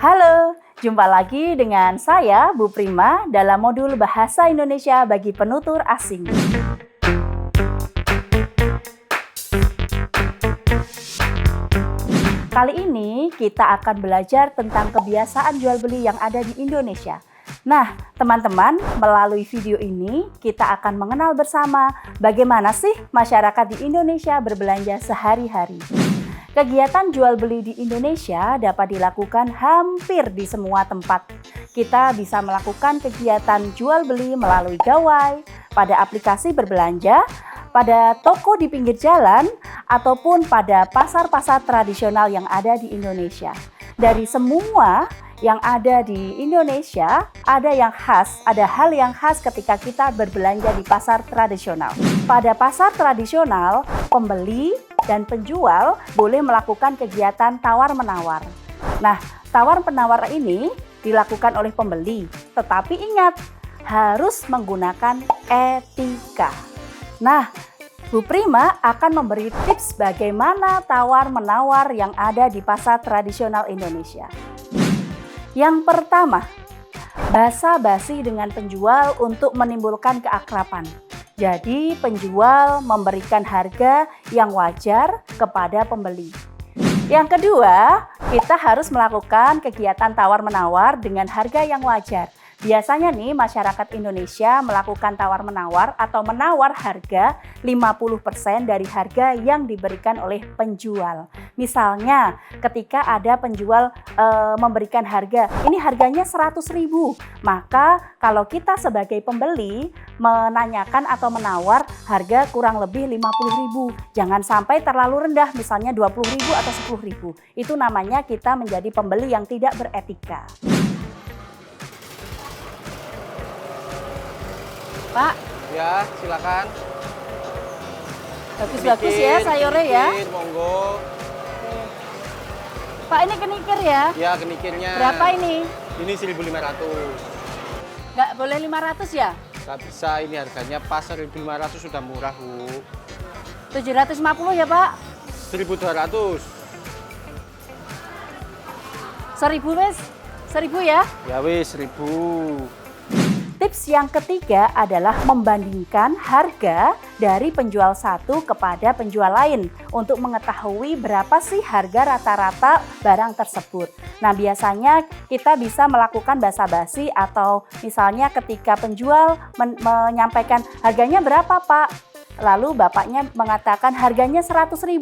Halo, jumpa lagi dengan saya Bu Prima dalam modul Bahasa Indonesia bagi penutur asing. Kali ini kita akan belajar tentang kebiasaan jual beli yang ada di Indonesia. Nah, teman-teman, melalui video ini kita akan mengenal bersama bagaimana sih masyarakat di Indonesia berbelanja sehari-hari. Kegiatan jual beli di Indonesia dapat dilakukan hampir di semua tempat. Kita bisa melakukan kegiatan jual beli melalui gawai, pada aplikasi berbelanja, pada toko di pinggir jalan, ataupun pada pasar-pasar tradisional yang ada di Indonesia. Dari semua yang ada di Indonesia, ada hal yang khas ketika kita berbelanja di pasar tradisional. Pada pasar tradisional, pembeli dan penjual boleh melakukan kegiatan tawar-menawar. Nah, tawar-menawar ini dilakukan oleh pembeli, tetapi ingat, harus menggunakan etika. Nah, Bu Prima akan memberi tips bagaimana tawar-menawar yang ada di pasar tradisional Indonesia. Yang pertama, basa-basi dengan penjual untuk menimbulkan keakraban. Jadi, penjual memberikan harga yang wajar kepada pembeli. Yang kedua, kita harus melakukan kegiatan tawar-menawar dengan harga yang wajar. Biasanya nih masyarakat Indonesia melakukan tawar-menawar atau menawar harga 50% dari harga yang diberikan oleh penjual. Misalnya ketika ada penjual memberikan harga, ini harganya 100.000. Maka kalau kita sebagai pembeli menanyakan atau menawar harga kurang lebih 50.000. Jangan sampai terlalu rendah, misalnya 20.000 atau 10.000. Itu namanya kita menjadi pembeli yang tidak beretika. Pak. Ya, silakan. Bagus-bagus ya sayurnya ya. Monggo. Pak, ini kenikir ya? Ya, kenikirnya. Berapa ini? Ini 1.500. Nggak boleh 500 ya? Nggak bisa, ini harganya pas 1.500 sudah murah, Bu. 750 ya, Pak? 1.200. 1.000 wis? 1.000 ya? Ya wis, 1.000. Tips yang ketiga adalah membandingkan harga dari penjual satu kepada penjual lain untuk mengetahui berapa sih harga rata-rata barang tersebut. Nah, biasanya kita bisa melakukan basa-basi atau misalnya ketika penjual menyampaikan harganya berapa, Pak? Lalu bapaknya mengatakan harganya 100.000.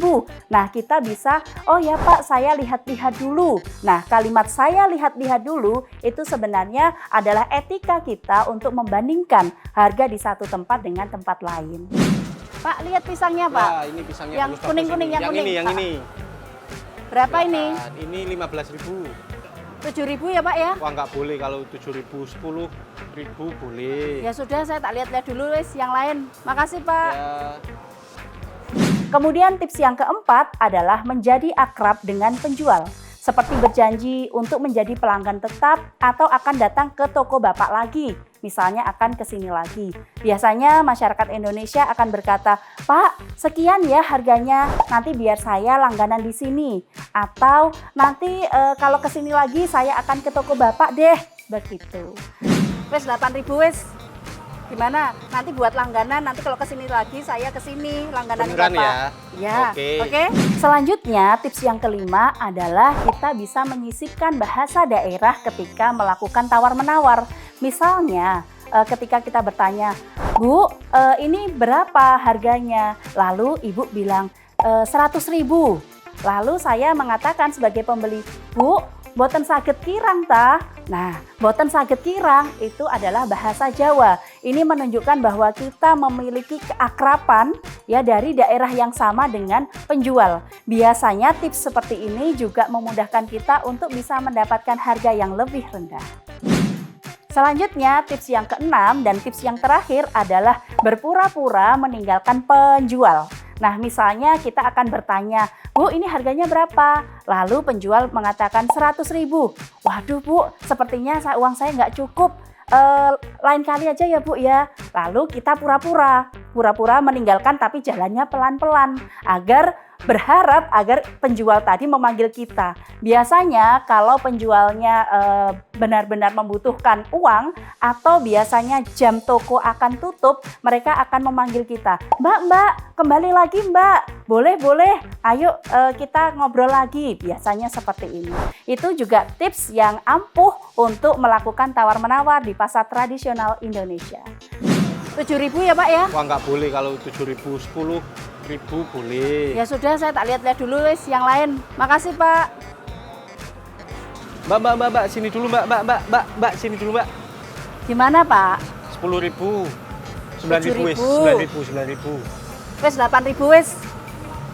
Nah, kita bisa, oh ya Pak, saya lihat-lihat dulu. Nah, kalimat saya lihat-lihat dulu itu sebenarnya adalah etika kita untuk membandingkan harga di satu tempat dengan tempat lain. Pak, lihat pisangnya Pak. Ya, ini pisangnya yang kuning-kuning, yang kuning. Yang ini. Berapa ini? Ini 15.000. 7.000 ya Pak ya? Wah, nggak boleh kalau 7.000, 10.000 boleh. Ya sudah, saya tak lihat-lihat dulu wis yang lain. Makasih Pak. Ya. Kemudian tips yang keempat adalah menjadi akrab dengan penjual. Seperti berjanji untuk menjadi pelanggan tetap atau akan datang ke toko Bapak lagi. Misalnya akan ke sini lagi. Biasanya masyarakat Indonesia akan berkata, Pak, sekian ya harganya, nanti biar saya langganan di sini. Atau nanti kalau ke sini lagi saya akan ke toko Bapak deh. Begitu. Wes 8.000 wes. Gimana? Nanti buat langganan, nanti kalau kesini lagi saya kesini langganan Beneran Bapak. Ya? Oke. Selanjutnya tips yang kelima adalah kita bisa menyisipkan bahasa daerah ketika melakukan tawar-menawar. Misalnya ketika kita bertanya, Bu, ini berapa harganya? Lalu ibu bilang 100.000. Lalu saya mengatakan sebagai pembeli, Bu, boten saged kirang ta. Nah, boten saged kirang itu adalah bahasa Jawa. Ini menunjukkan bahwa kita memiliki keakraban ya dari daerah yang sama dengan penjual. Biasanya tips seperti ini juga memudahkan kita untuk bisa mendapatkan harga yang lebih rendah. Selanjutnya, tips yang keenam dan tips yang terakhir adalah berpura-pura meninggalkan penjual. Nah, misalnya kita akan bertanya, Bu, ini harganya berapa? Lalu penjual mengatakan 100.000. Waduh Bu, sepertinya uang saya nggak cukup. Lain kali aja ya Bu ya. Lalu kita pura-pura meninggalkan tapi jalannya pelan-pelan agar berharap agar penjual tadi memanggil kita. Biasanya kalau penjualnya benar-benar membutuhkan uang atau biasanya jam toko akan tutup, mereka akan memanggil kita. Mbak, kembali lagi Mbak. Boleh, ayo kita ngobrol lagi. Biasanya seperti ini. Itu juga tips yang ampuh untuk melakukan tawar-menawar di pasar tradisional Indonesia. 7.000 ya Pak ya? Wah nggak boleh kalau 7.000, 10.000 boleh. Ya sudah, saya tak lihat-lihat dulu wis yang lain. Makasih Pak. Mbak, sini dulu mbak, sini dulu mbak. Gimana Pak? 10.000, 9.000 wis, 9.000. Wis 8.000 wis.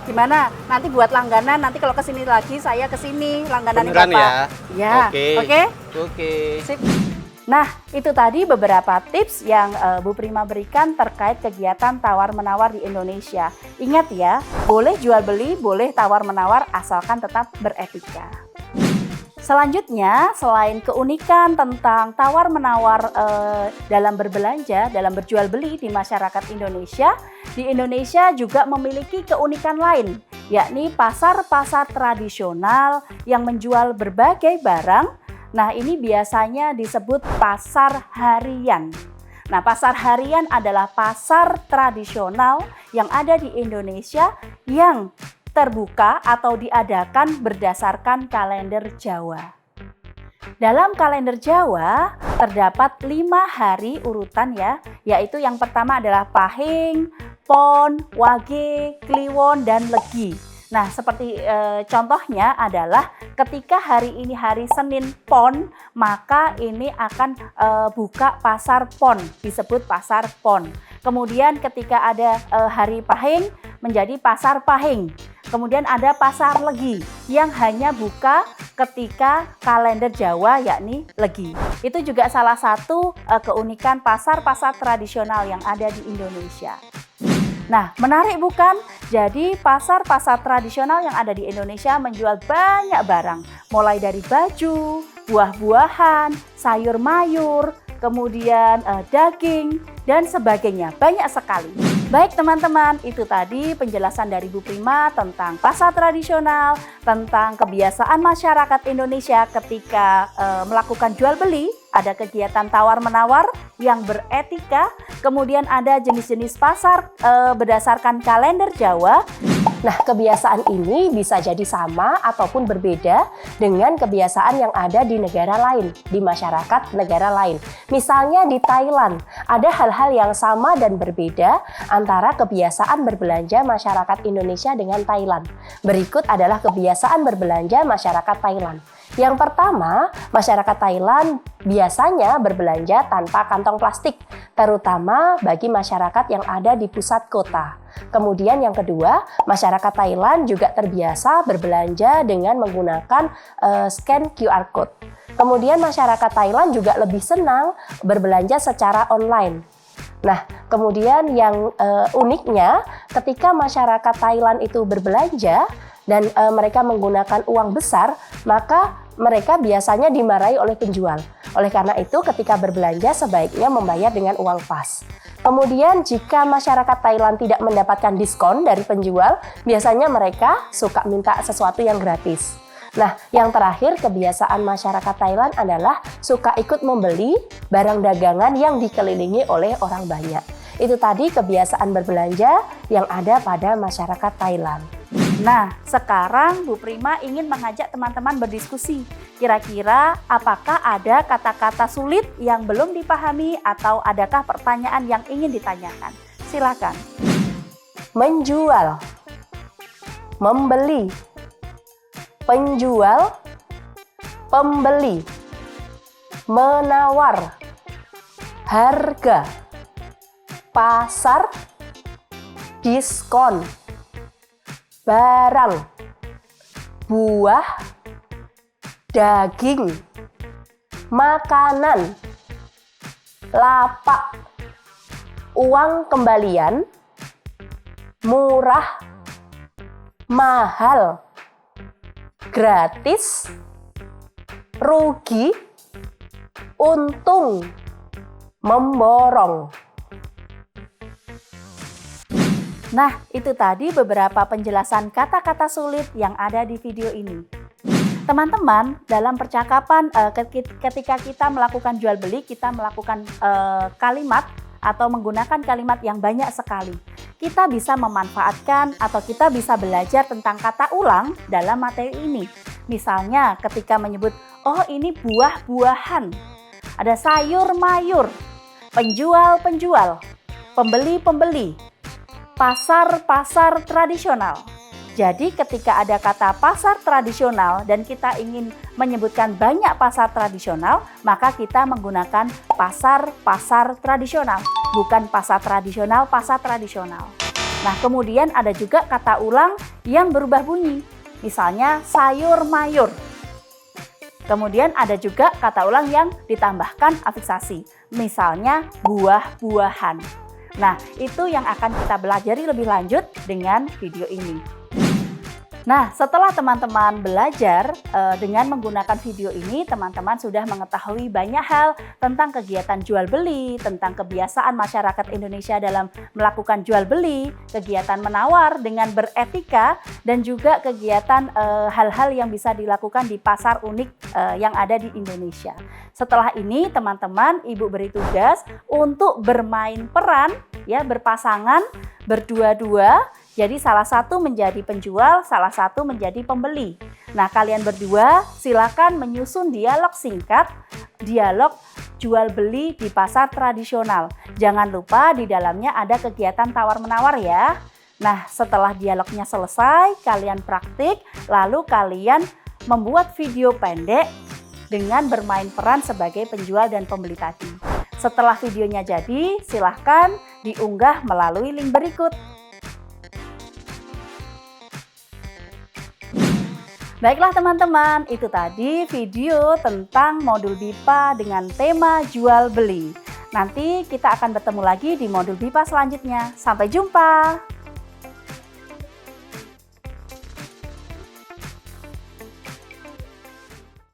Gimana? Nanti buat langganan, nanti kalau kesini lagi saya kesini langganan Beneran Bapak. ya? Ya. Oke. Sip. Nah, itu tadi beberapa tips yang Bu Prima berikan terkait kegiatan tawar-menawar di Indonesia. Ingat ya, boleh jual beli, boleh tawar-menawar asalkan tetap beretika. Selanjutnya, selain keunikan tentang tawar-menawar dalam berbelanja, dalam berjual beli di masyarakat Indonesia, di Indonesia juga memiliki keunikan lain, yakni pasar-pasar tradisional yang menjual berbagai barang. Nah, ini biasanya disebut pasar harian. Nah, pasar harian adalah pasar tradisional yang ada di Indonesia yang terbuka atau diadakan berdasarkan kalender Jawa. Dalam kalender Jawa terdapat 5 hari urutan ya, yaitu yang pertama adalah Pahing, Pon, Wage, Kliwon, dan Legi. Nah, seperti contohnya adalah ketika hari ini hari Senin Pon, maka ini akan buka pasar Pon, disebut pasar Pon. Kemudian ketika ada hari Pahing, menjadi pasar Pahing. Kemudian ada pasar Legi yang hanya buka ketika kalender Jawa, yakni Legi. Itu juga salah satu keunikan pasar-pasar tradisional yang ada di Indonesia. Nah, menarik bukan? Jadi pasar-pasar tradisional yang ada di Indonesia menjual banyak barang, mulai dari baju, buah-buahan, sayur mayur, kemudian daging, dan sebagainya. Banyak sekali. Baik teman-teman, itu tadi penjelasan dari Bu Prima tentang pasar tradisional, tentang kebiasaan masyarakat Indonesia ketika melakukan jual beli, ada kegiatan tawar-menawar yang beretika, kemudian ada jenis-jenis pasar berdasarkan kalender Jawa. Nah, kebiasaan ini bisa jadi sama ataupun berbeda dengan kebiasaan yang ada di negara lain, di masyarakat negara lain. Misalnya di Thailand, ada hal-hal yang sama dan berbeda antara kebiasaan berbelanja masyarakat Indonesia dengan Thailand. Berikut adalah kebiasaan berbelanja masyarakat Thailand. Yang pertama, masyarakat Thailand biasanya berbelanja tanpa kantong plastik, terutama bagi masyarakat yang ada di pusat kota. Kemudian yang kedua, masyarakat Thailand juga terbiasa berbelanja dengan menggunakan scan QR code. Kemudian masyarakat Thailand juga lebih senang berbelanja secara online. Nah, kemudian yang uniknya ketika masyarakat Thailand itu berbelanja dan mereka menggunakan uang besar, maka mereka biasanya dimarahi oleh penjual. Oleh karena itu, ketika berbelanja sebaiknya membayar dengan uang pas. Kemudian jika masyarakat Thailand tidak mendapatkan diskon dari penjual, biasanya mereka suka minta sesuatu yang gratis. Nah, yang terakhir kebiasaan masyarakat Thailand adalah suka ikut membeli barang dagangan yang dikelilingi oleh orang banyak. Itu tadi kebiasaan berbelanja yang ada pada masyarakat Thailand. Nah, sekarang Bu Prima ingin mengajak teman-teman berdiskusi. Kira-kira apakah ada kata-kata sulit yang belum dipahami atau adakah pertanyaan yang ingin ditanyakan? Silakan. Menjual, membeli, penjual, pembeli, menawar, harga, pasar, diskon, barang, buah, daging, makanan, lapak, uang kembalian, murah, mahal, gratis, rugi, untung, memborong. Nah, itu tadi beberapa penjelasan kata-kata sulit yang ada di video ini. Teman-teman, dalam percakapan ketika kita melakukan jual beli, kita melakukan kalimat atau menggunakan kalimat yang banyak sekali. Kita bisa memanfaatkan atau kita bisa belajar tentang kata ulang dalam materi ini. Misalnya ketika menyebut, oh ini buah-buahan, ada sayur-mayur, penjual-penjual, pembeli-pembeli, pasar-pasar tradisional. Jadi ketika ada kata pasar tradisional dan kita ingin menyebutkan banyak pasar tradisional, maka kita menggunakan pasar-pasar tradisional, bukan pasar tradisional, pasar tradisional. Nah, kemudian ada juga kata ulang yang berubah bunyi, misalnya sayur-mayur. Kemudian ada juga kata ulang yang ditambahkan afiksasi, misalnya buah-buahan. Nah, itu yang akan kita pelajari lebih lanjut dengan video ini. Nah, setelah teman-teman belajar dengan menggunakan video ini, teman-teman sudah mengetahui banyak hal tentang kegiatan jual beli, tentang kebiasaan masyarakat Indonesia dalam melakukan jual beli, kegiatan menawar dengan beretika, dan juga kegiatan hal-hal yang bisa dilakukan di pasar unik yang ada di Indonesia. Setelah ini, teman-teman, Ibu beri tugas untuk bermain peran, ya, berpasangan, berdua-dua. Jadi salah satu menjadi penjual, salah satu menjadi pembeli. Nah, kalian berdua silakan menyusun dialog singkat, dialog jual beli di pasar tradisional. Jangan lupa di dalamnya ada kegiatan tawar-menawar ya. Nah, setelah dialognya selesai, kalian praktik, lalu kalian membuat video pendek dengan bermain peran sebagai penjual dan pembeli tadi. Setelah videonya jadi, silahkan diunggah melalui link berikut. Baiklah teman-teman, itu tadi video tentang modul BIPA dengan tema jual beli. Nanti kita akan bertemu lagi di modul BIPA selanjutnya. Sampai jumpa!